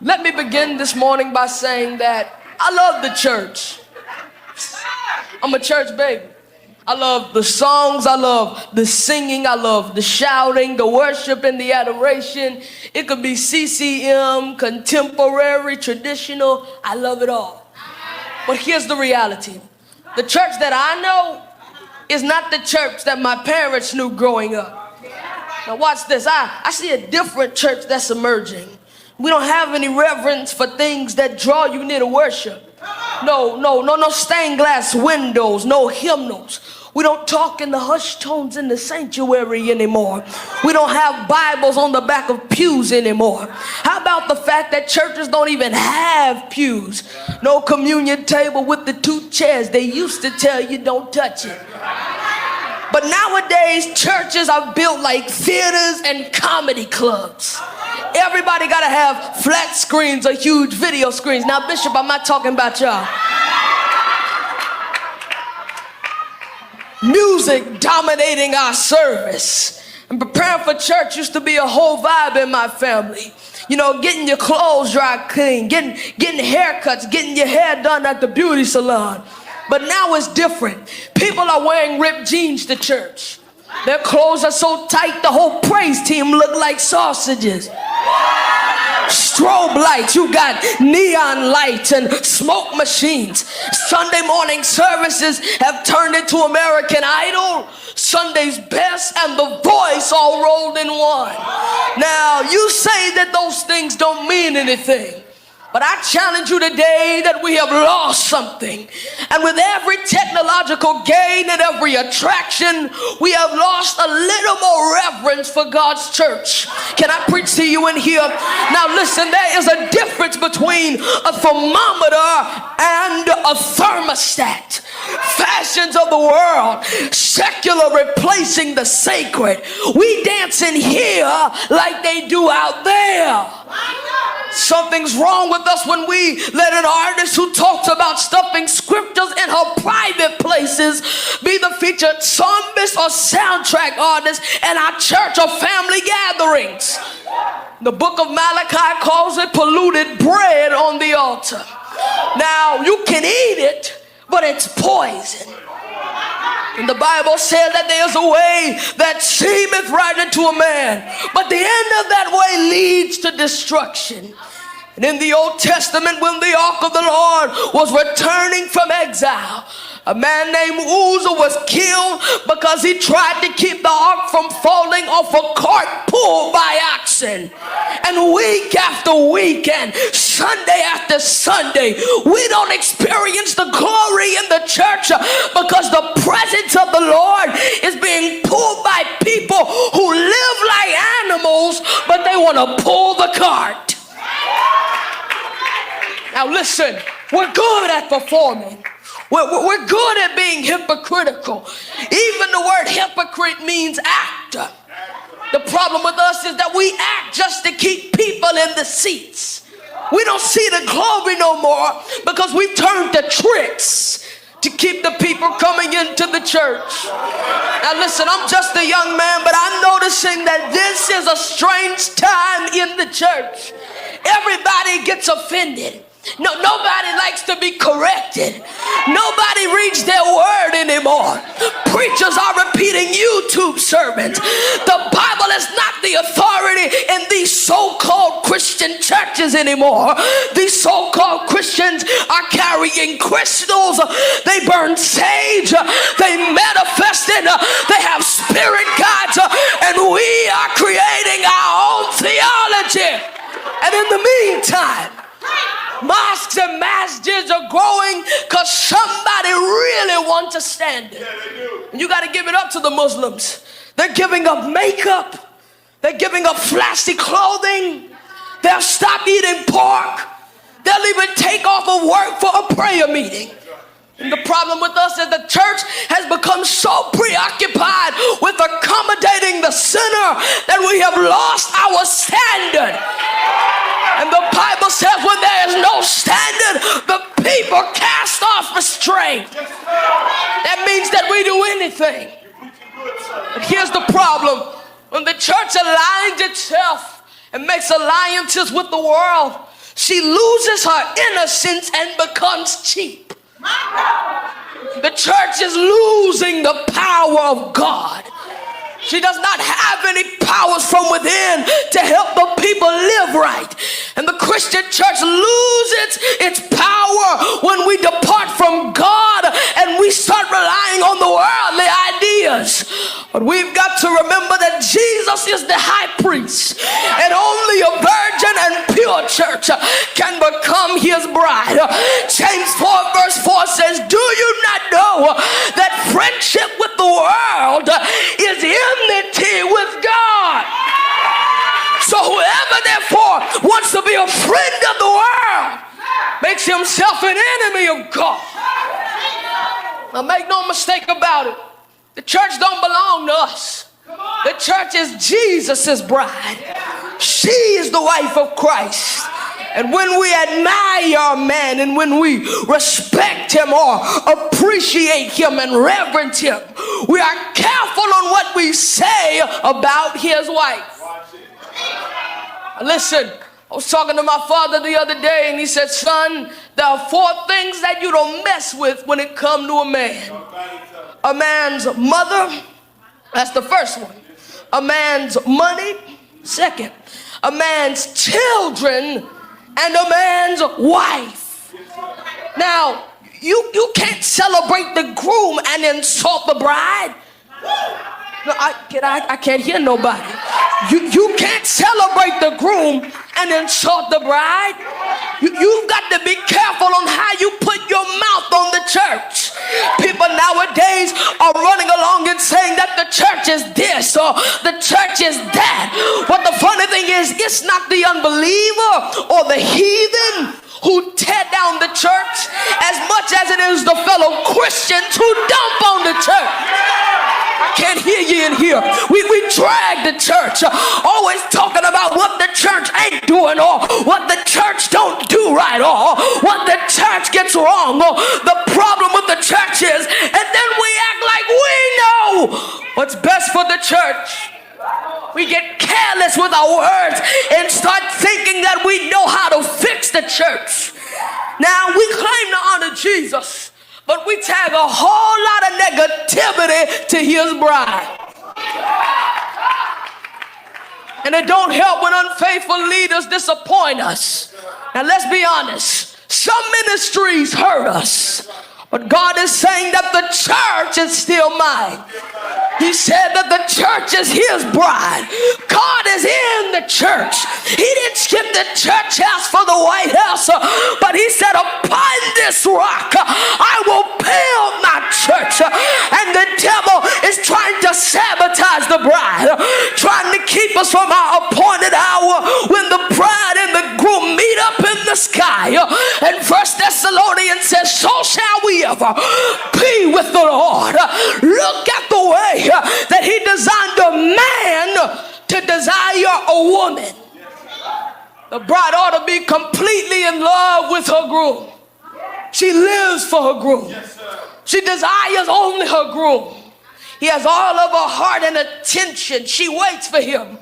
Let me begin this morning by saying that I love the church. I'm a church baby. I love the songs, I love the singing, I love the shouting, the worship and the adoration. It could be CCM, contemporary, traditional. I love it all. But here's the reality. The church that I know is not the church that my parents knew growing up. Now watch this. I see a different church that's emerging. We don't have any reverence for things that draw you near to worship. No stained glass windows, no hymnals. We don't talk in the hushed tones in the sanctuary anymore. We don't have Bibles on the back of pews anymore. How about the fact that churches don't even have pews? No communion table with the 2 chairs. They used to tell you don't touch it. But nowadays, churches are built like theaters and comedy clubs. Everybody gotta have flat screens or huge video screens. Now, Bishop, I'm not talking about y'all. Music dominating our service. And preparing for church used to be a whole vibe in my family. You know, getting your clothes dry clean, getting haircuts, getting your hair done at the beauty salon. But now it's different. People are wearing ripped jeans to church. Their clothes are so tight the whole praise team look like sausages. Strobe lights, you got neon lights and smoke machines. Sunday morning services have turned into American Idol, Sunday's Best, and The Voice all rolled in one. Now, you say that those things don't mean anything. But I challenge you today that we have lost something. And with every technological gain and every attraction, we have lost a little more reverence for God's church. Can I preach to you in here? Now listen, there is a difference between a thermometer and a thermostat. Fashions of the world, secular replacing the sacred. We dance in here like they do out there. Something's wrong with us when we let an artist who talks about stuffing scriptures in her private places be the featured psalmist or soundtrack artist in our church or family gatherings. The book of Malachi calls it polluted bread on the altar. Now, you can eat it, but it's poison. And the Bible said that there's a way that seemeth right unto a man, but the end of that way leads to destruction. And in the Old Testament, when the ark of the Lord was returning from exile, a man named Uzzah was killed because he tried to keep the ark from falling off a cart pulled by oxen. And week after week and Sunday after Sunday, we don't experience the glory in the church because the presence of the Lord is being pulled by people who live like animals, but they want to pull the cart. Now listen, we're good at performing. We're good at being hypocritical. Even the word hypocrite means actor. The problem with us is that we act just to keep people in the seats. We don't see the glory no more because we've turned to tricks to keep the people coming into the church. Now listen, I'm just a young man, but I'm noticing that this is a strange time in the church. Everybody gets offended. Nobody likes to be corrected. Nobody reads their word anymore. Preachers are repeating YouTube sermons. The Bible is not the authority in these so-called Christian churches anymore. These so-called Christians are carrying crystals. They burn sage. They manifest it. They have spirit guides. And we are creating our own theology. And in the meantime, mosques and masjids are growing because somebody really wants a standard. And you got to give it up to the Muslims. They're giving up makeup. They're giving up flashy clothing. They'll stop eating pork. They'll even take off of work for a prayer meeting. And the problem with us is the church has become so preoccupied with accommodating the sinner that we have lost our standard. And the Bible says when there is no standard, the people cast off restraint. That means that we do anything. But here's the problem. When the church aligns itself and makes alliances with the world, she loses her innocence and becomes cheap. The church is losing the power of God. She does not have any powers from within to help the people live right. And the Christian church loses its power when we depart from God and we start relying on the worldly ideas. But we've got to remember that Jesus is the high priest, and only a virgin and pure church can become his bride. James 4 verse 4 says, do you not know that friendship with the world is enmity with God? So whoever therefore wants to be a friend of the world makes himself an enemy of God. Now make no mistake about it. The church don't belong to us. The church is Jesus' bride. She is the wife of Christ. And when we admire a man and when we respect him or appreciate him and reverence him, we are careful on what we say about his wife. Listen, I was talking to my father the other day and he said, son, there are 4 things that you don't mess with when it comes to a man. A man's mother, that's the first one. A man's money, second. A man's children, and a man's wife. Now, you can't celebrate the groom and insult the bride. No, I can't hear nobody. You can't celebrate the groom and insult the bride. You've got to be careful on how you put your mouth on the church. People nowadays are running along and saying that the church is this or the church is that. But the funny thing is, it's not the unbeliever or the heathen who tear down the church as much as it is the fellow Christians who dump on the church. I can't hear you in here. We drag the church, always talking about what the church ain't doing or what the church don't do right or what the church gets wrong or the problem with the church is, and then we act like we know what's best for the church. We get careless with our words and start thinking that we know how to fix the church. Now, we claim to honor Jesus, but we tag a whole lot of negativity to his bride. And it don't help when unfaithful leaders disappoint us. Now, let's be honest. Some ministries hurt us, but God is saying that the church is still mine. He said that the church is his bride. God is in the church. He didn't skip the church house for the White House, but he said, upon this rock I will build my church. And the devil is trying to sabotage the bride, trying to keep us from our appointed hour when the bride and the groom meet up in the sky. And 1 Thessalonians says, so shall we ever be with the Lord. Look at the way that he designed a man to desire a woman. The bride ought to be completely in love with her groom. She lives for her groom. She desires only her groom. He has all of her heart and attention. She waits for him.